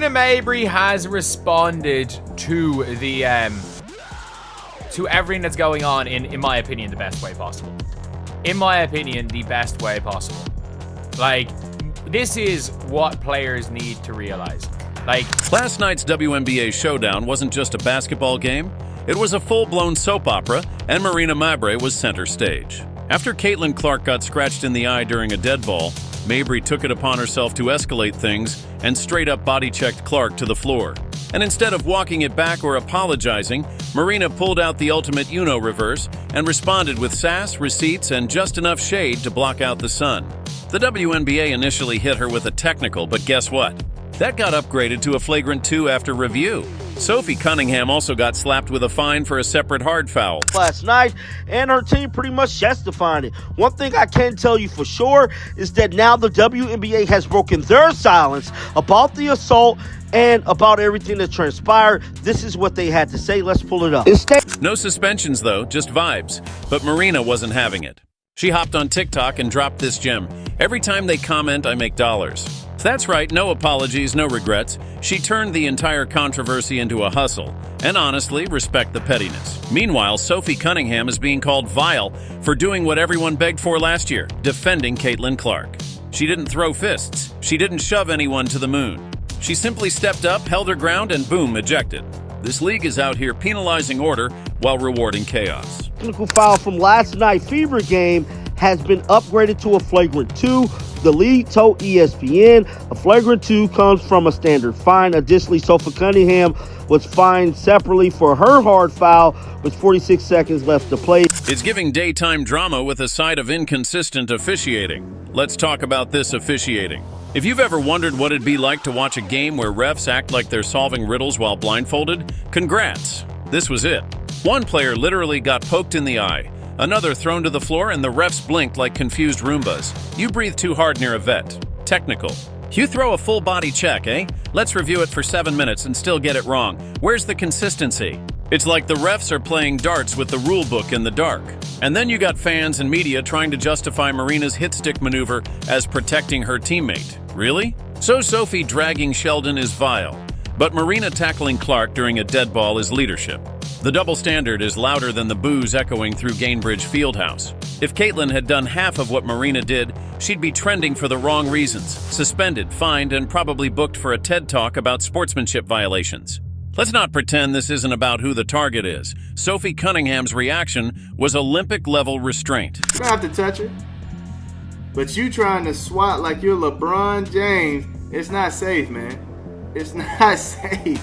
Marina Mabrey has responded to the to everything that's going on in my opinion, the best way possible. In my opinion, the best way possible. Like, this is what players need to realize. Like, last night's WNBA showdown wasn't just a basketball game. It was a full-blown soap opera, and Marina Mabrey was center stage. After Caitlin Clark got scratched in the eye during a dead ball, Mabrey took it upon herself to escalate things and straight-up body-checked Clark to the floor. And instead of walking it back or apologizing, Marina pulled out the ultimate Uno reverse and responded with sass, receipts, and just enough shade to block out the sun. The WNBA initially hit her with a technical, but guess what? That got upgraded to a flagrant 2 after review. Sophie Cunningham also got slapped with a fine for a separate hard foul last night, and her team pretty much justified it. One thing I can tell you for sure is that now the WNBA has broken their silence about the assault and about everything that transpired. This is what they had to say. Let's pull it up. No suspensions though, just vibes. But Marina wasn't having it. She hopped on TikTok and dropped this gem. Every time they comment, I make dollars. That's right, no apologies, no regrets. She turned the entire controversy into a hustle. And honestly, respect the pettiness. Meanwhile, Sophie Cunningham is being called vile for doing what everyone begged for last year, defending Caitlin Clark. She didn't throw fists. She didn't shove anyone to the moon. She simply stepped up, held her ground, and boom, ejected. This league is out here penalizing order while rewarding chaos. Technical foul from last night's Fever game has been upgraded to a flagrant 2. The league told ESPN a flagrant 2 comes from a standard fine. Additionally, Sophie Cunningham was fined separately for her hard foul with 46 seconds left to play. It's giving daytime drama with a side of inconsistent officiating. Let's talk about this officiating. If you've ever wondered what it'd be like to watch a game where refs act like they're solving riddles while blindfolded, congrats. This was it. One player literally got poked in the eye, another thrown to the floor, and the refs blinked like confused Roombas. You breathe too hard near a vet. Technical. You throw a full body check, eh? Let's review it for 7 minutes and still get it wrong. Where's the consistency? It's like the refs are playing darts with the rule book in the dark. And then you got fans and media trying to justify Marina's hit stick maneuver as protecting her teammate. Really? So Sophie dragging Sheldon is vile, but Marina tackling Clark during a dead ball is leadership. The double standard is louder than the boos echoing through Gainbridge Fieldhouse. If Caitlin had done half of what Marina did, she'd be trending for the wrong reasons, suspended, fined, and probably booked for a TED Talk about sportsmanship violations. Let's not pretend this isn't about who the target is. Sophie Cunningham's reaction was Olympic-level restraint. You don't have to touch her, but you trying to swat like you're LeBron James, it's not safe, man. It's not safe.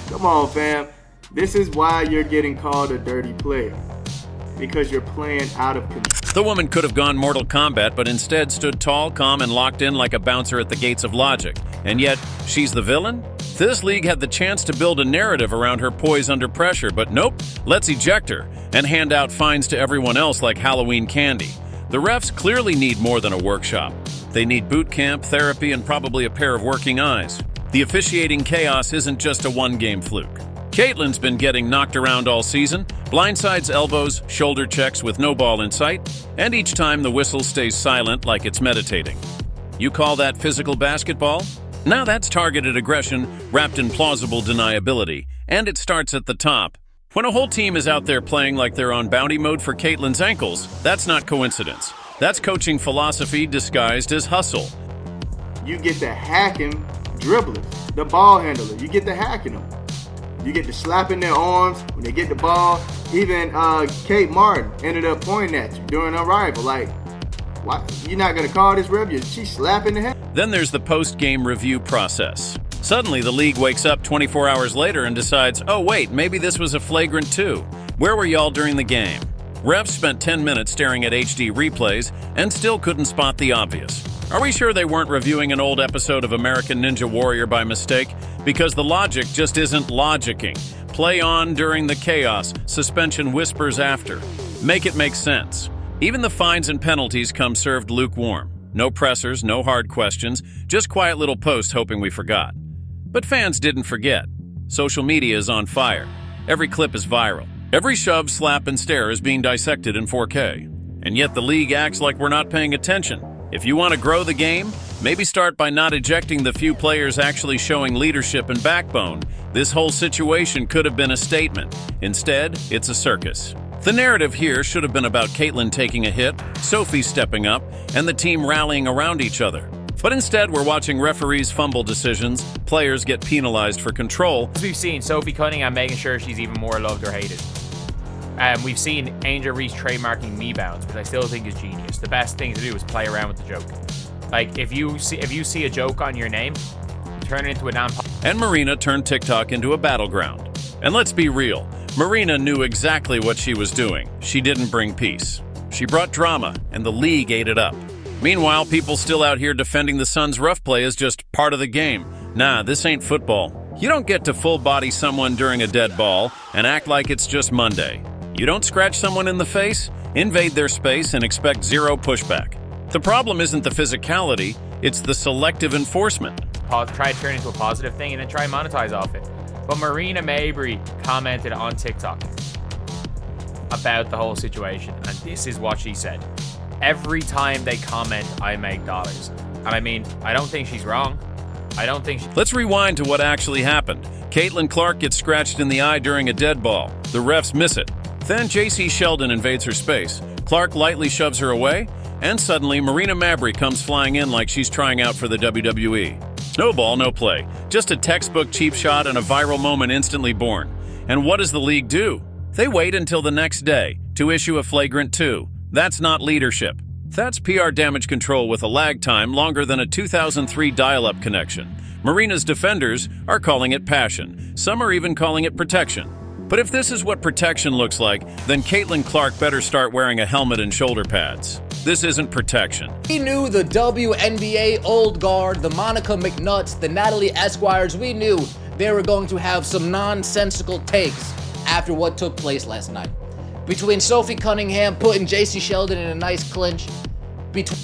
Come on, fam. This is why you're getting called a dirty player, because you're playing out of control. The woman could have gone Mortal Kombat, but instead stood tall, calm, and locked in like a bouncer at the gates of logic. And yet, she's the villain? This league had the chance to build a narrative around her poise under pressure, but nope, let's eject her and hand out fines to everyone else like Halloween candy. The refs clearly need more than a workshop. They need boot camp, therapy, and probably a pair of working eyes. The officiating chaos isn't just a one-game fluke. Caitlin's been getting knocked around all season, blindsides, elbows, shoulder checks with no ball in sight, and each time the whistle stays silent like it's meditating. You call that physical basketball? Now that's targeted aggression wrapped in plausible deniability, and it starts at the top. When a whole team is out there playing like they're on bounty mode for Caitlin's ankles, that's not coincidence. That's coaching philosophy disguised as hustle. You get to hacking dribblers, the ball handler. You get to hacking them. You get to slapping their arms when they get the ball. Even Kate Martin ended up pointing at you during her arrival. Like, why? You're not going to call this ref? She's slapping the head. Then there's the post-game review process. Suddenly, the league wakes up 24 hours later and decides, oh wait, maybe this was a flagrant 2. Where were y'all during the game? Refs spent 10 minutes staring at HD replays and still couldn't spot the obvious. Are we sure they weren't reviewing an old episode of American Ninja Warrior by mistake? Because the logic just isn't logicking. Play on during the chaos, suspension whispers after. Make it make sense. Even the fines and penalties come served lukewarm. No pressers, no hard questions, just quiet little posts hoping we forgot. But fans didn't forget. Social media is on fire. Every clip is viral. Every shove, slap, and stare is being dissected in 4K. And yet the league acts like we're not paying attention. If you want to grow the game, Maybe start by not ejecting the few players actually showing leadership and backbone. This whole situation could have been a statement. Instead, it's a circus. The narrative here should have been about Caitlyn taking a hit, Sophie stepping up, and the team rallying around each other. But instead, we're watching referees fumble decisions, players get penalized for control. As we've seen, Sophie Cunningham making sure she's even more loved or hated. We've seen Angel Reese trademarking me bounce, which I still think is genius. The best thing to do is play around with the joke. Like, if you see a joke on your name, turn it into a And Marina turned TikTok into a battleground. And let's be real, Marina knew exactly what she was doing. She didn't bring peace. She brought drama, and the league ate it up. Meanwhile, people still out here defending the Suns' rough play as just part of the game. Nah, this ain't football. You don't get to full body someone during a dead ball and act like it's just Monday. You don't scratch someone in the face, invade their space, and expect zero pushback. The problem isn't the physicality, it's the selective enforcement. Try to turn it into a positive thing and then try and monetize off it. But Marina Mabrey commented on TikTok about the whole situation, and this is what she said. Every time they comment, I make dollars. And I mean, I don't think she's wrong. I don't think she... Let's rewind to what actually happened. Caitlin Clark gets scratched in the eye during a dead ball. The refs miss it. Then JC Sheldon invades her space. Clark lightly shoves her away, and suddenly Marina Mabrey comes flying in like she's trying out for the WWE. No ball, no play. Just a textbook cheap shot and a viral moment instantly born. And what does the league do? They wait until the next day to issue a flagrant 2. That's not leadership. That's PR damage control with a lag time longer than a 2003 dial-up connection. Marina's defenders are calling it passion. Some are even calling it protection. But if this is what protection looks like, then Caitlin Clark better start wearing a helmet and shoulder pads. This isn't protection. We knew the WNBA old guard, the Monica McNutts, the Natalie Esquires, we knew they were going to have some nonsensical takes after what took place last night. Between Sophie Cunningham putting JC Sheldon in a nice clinch.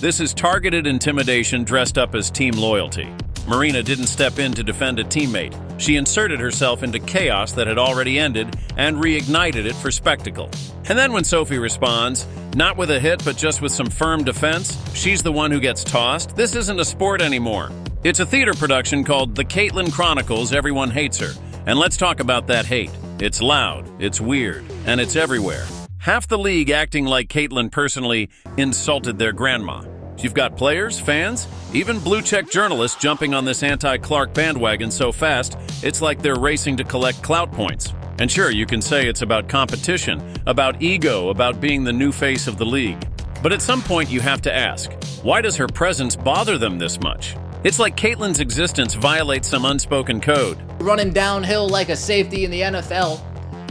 This is targeted intimidation dressed up as team loyalty. Marina didn't step in to defend a teammate. She inserted herself into chaos that had already ended and reignited it for spectacle. And then when Sophie responds, not with a hit but just with some firm defense, she's the one who gets tossed. This isn't a sport anymore. It's a theater production called The Caitlyn Chronicles. Everyone hates her. And let's talk about that hate. It's loud, it's weird, and it's everywhere. Half the league acting like Caitlyn personally insulted their grandma. You've got players, fans, even blue-check journalists jumping on this anti-Clark bandwagon so fast, it's like they're racing to collect clout points. And sure, you can say it's about competition, about ego, about being the new face of the league. But at some point you have to ask, why does her presence bother them this much? It's like Caitlyn's existence violates some unspoken code. Running downhill like a safety in the NFL.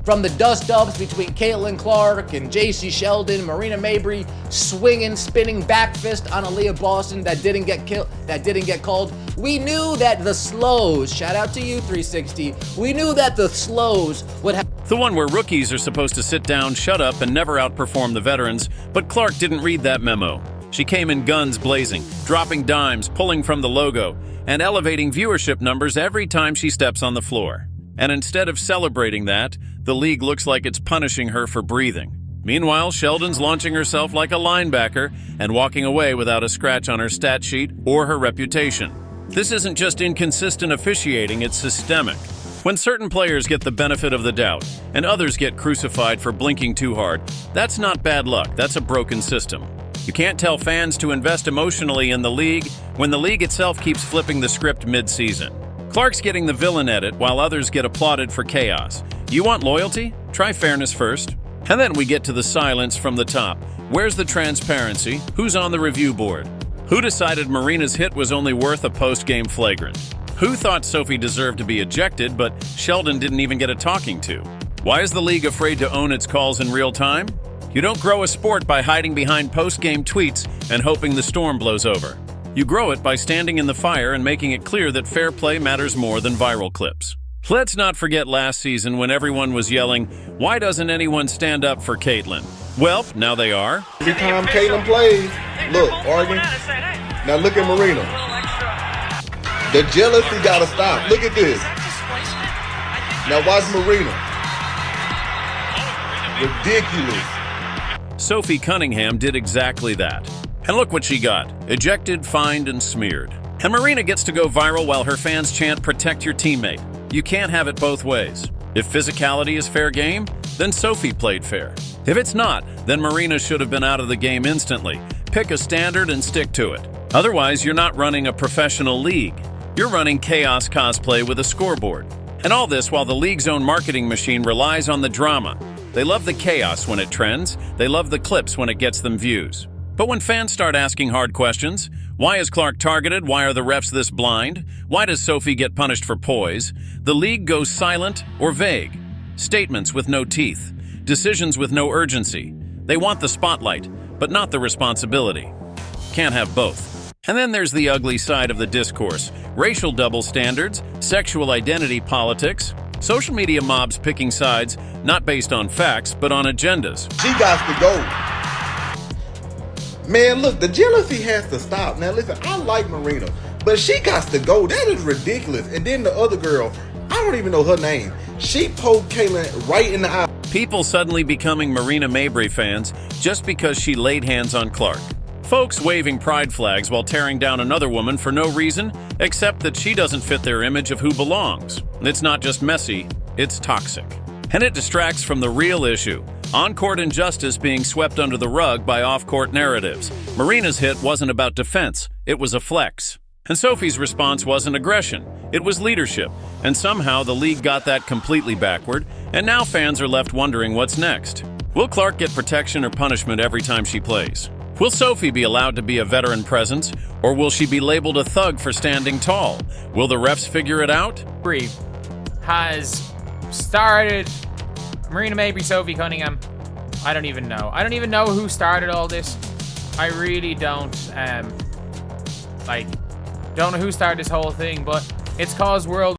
From the dust-ups between Caitlin Clark and JC Sheldon, Marina Mabrey swinging, spinning back fist on Aaliyah Boston that didn't get called. We knew that the slows, shout out to you 360, we knew that the slows would have... The one where rookies are supposed to sit down, shut up, and never outperform the veterans, but Clark didn't read that memo. She came in guns blazing, dropping dimes, pulling from the logo, and elevating viewership numbers every time she steps on the floor. And instead of celebrating that, the league looks like it's punishing her for breathing. Meanwhile, Sheldon's launching herself like a linebacker and walking away without a scratch on her stat sheet or her reputation. This isn't just inconsistent officiating, it's systemic. When certain players get the benefit of the doubt and others get crucified for blinking too hard, that's not bad luck, that's a broken system. You can't tell fans to invest emotionally in the league when the league itself keeps flipping the script mid-season. Clark's getting the villain edit while others get applauded for chaos. You want loyalty? Try fairness first. And then we get to the silence from the top. Where's the transparency? Who's on the review board? Who decided Marina's hit was only worth a post-game flagrant? Who thought Sophie deserved to be ejected, but Sheldon didn't even get a talking to? Why is the league afraid to own its calls in real time? You don't grow a sport by hiding behind post-game tweets and hoping the storm blows over. You grow it by standing in the fire and making it clear that fair play matters more than viral clips. Let's not forget last season when everyone was yelling, why doesn't anyone stand up for Caitlyn? Well, now they are. Every time Caitlyn plays, look, Oregon, now look at Marina. The jealousy gotta stop. Look at this. Now watch Marina. Ridiculous. Sophie Cunningham did exactly that. And look what she got. Ejected, fined, and smeared. And Marina gets to go viral while her fans chant, "Protect your teammate." You can't have it both ways. If physicality is fair game, then Sophie played fair. If it's not, then Marina should have been out of the game instantly. Pick a standard and stick to it. Otherwise, you're not running a professional league. You're running chaos cosplay with a scoreboard. And all this while the league's own marketing machine relies on the drama. They love the chaos when it trends. They love the clips when it gets them views. But when fans start asking hard questions, why is Clark targeted? Why are the refs this blind? Why does Sophie get punished for poise? The league goes silent or vague. Statements with no teeth. Decisions with no urgency. They want the spotlight, but not the responsibility. Can't have both. And then there's the ugly side of the discourse. Racial double standards, sexual identity politics, social media mobs picking sides, not based on facts, but on agendas. She got to go. Man, look, the jealousy has to stop. Now, listen, I like Marina, but she got to go. That is ridiculous. And then the other girl, I don't even know her name. She poked Caitlyn right in the eye. People suddenly becoming Marina Mabrey fans just because she laid hands on Clark. Folks waving pride flags while tearing down another woman for no reason, except that she doesn't fit their image of who belongs. It's not just messy, it's toxic. And it distracts from the real issue. On-court injustice being swept under the rug by off-court narratives. Marina's hit wasn't about defense, it was a flex. And Sophie's response wasn't aggression, it was leadership. And somehow the league got that completely backward, and now fans are left wondering what's next. Will Clark get protection or punishment every time she plays? Will Sophie be allowed to be a veteran presence, or will she be labeled a thug for standing tall? Will the refs figure it out? Mabrey has started. Marina Mabrey, Sophie, Cunningham. I don't even know. I don't even know who started all this. I really don't. Don't know who started this whole thing, but it's caused world